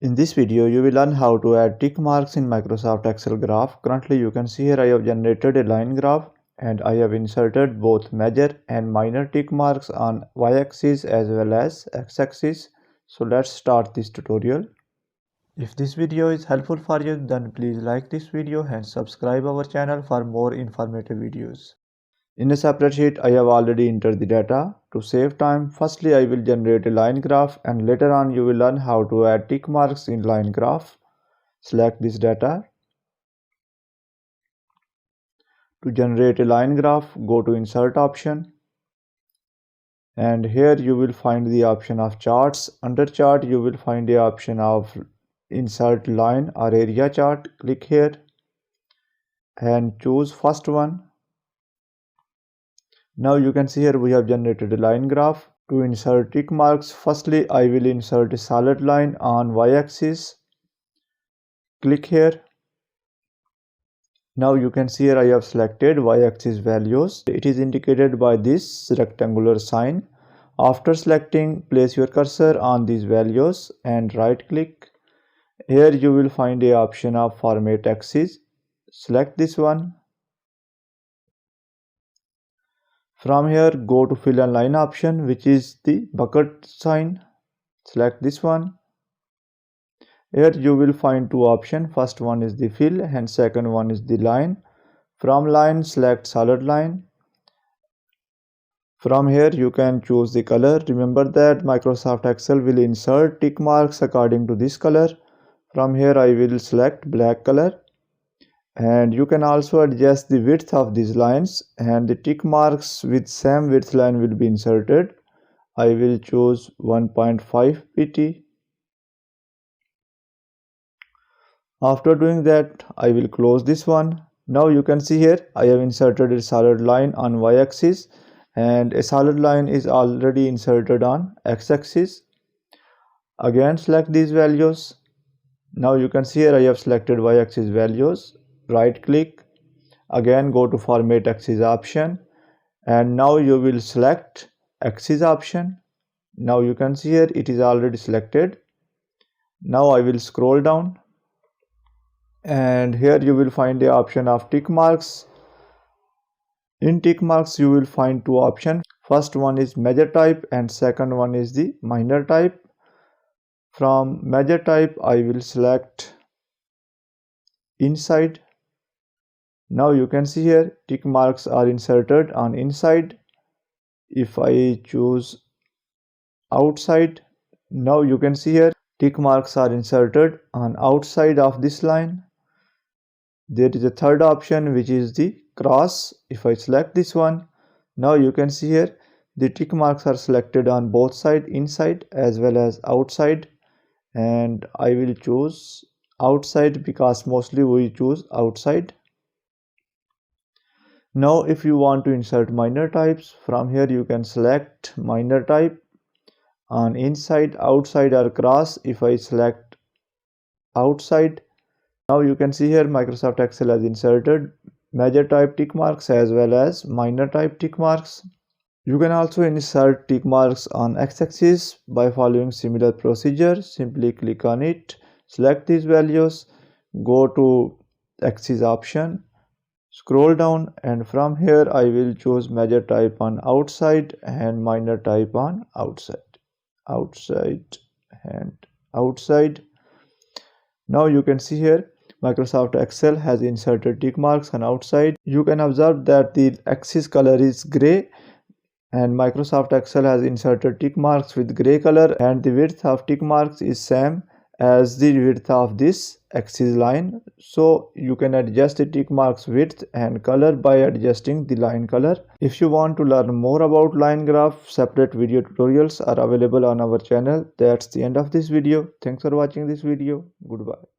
In this video, you will learn how to add tick marks in Microsoft Excel graph. Currently, you can see here I have generated a line graph and I have inserted both major and minor tick marks on y-axis as well as x-axis. So let's start this tutorial. If this video is helpful for you, then please like this video and subscribe our channel for more informative videos. In a separate sheet, I have already entered the data. To save time, firstly I will generate a line graph and later on you will learn how to add tick marks in line graph. Select this data. To generate a line graph, go to Insert option. And here you will find the option of charts. Under chart, you will find the option of Insert line or area chart. Click here and choose first one. Now you can see here we have generated a line graph. To insert tick marks, firstly I will insert a solid line on y-axis. Click here. Now you can see here I have selected y-axis values. It is indicated by this rectangular sign. After selecting, place your cursor on these values and right click. Here you will find a option of format axis. Select this one. From here, go to fill and line option, which is the bucket sign. Select this one. Here you will find two options. First one is the fill and second one is the line. From line, select solid line. From here you can choose the color. Remember that Microsoft Excel will insert tick marks according to this color. From here I will select black color. And you can also adjust the width of these lines, and the tick marks with same width line will be inserted. I will choose 1.5 pt. After doing that, I will close this one. Now you can see here I have inserted a solid line on y-axis and a solid line is already inserted on x-axis. Again select these values. Now you can see here I have selected y-axis values. Right click, again go to format axis option, and now you will select axis option. Now you can see here it is already selected. Now I will scroll down and here you will find the option of tick marks. In tick marks you will find two options. First one is major type and second one is the minor type. From major type I will select inside. Now you can see here tick marks are inserted on inside. If I choose outside, now you can see here tick marks are inserted on outside of this line. There is a third option which is the cross. If I select this one, now you can see here the tick marks are selected on both sides, inside as well as outside, and I will choose outside because mostly we choose outside. Now if you want to insert minor types, from here you can select minor type on inside, outside or cross. If I select outside, now you can see here Microsoft Excel has inserted major type tick marks as well as minor type tick marks. You can also insert tick marks on x-axis by following similar procedure. Simply click on it, select these values, go to axis option, scroll down, and from here I will choose major type on outside and minor type on outside. Now you can see here Microsoft Excel has inserted tick marks on outside. You can observe that the axis color is gray and Microsoft Excel has inserted tick marks with gray color, and the width of tick marks is same as the width of this axis line. So you can adjust the tick marks width and color by adjusting the line color. If you want to learn more about line graph, separate video tutorials are available on our channel. That's the end of this video. Thanks for watching this video. Goodbye.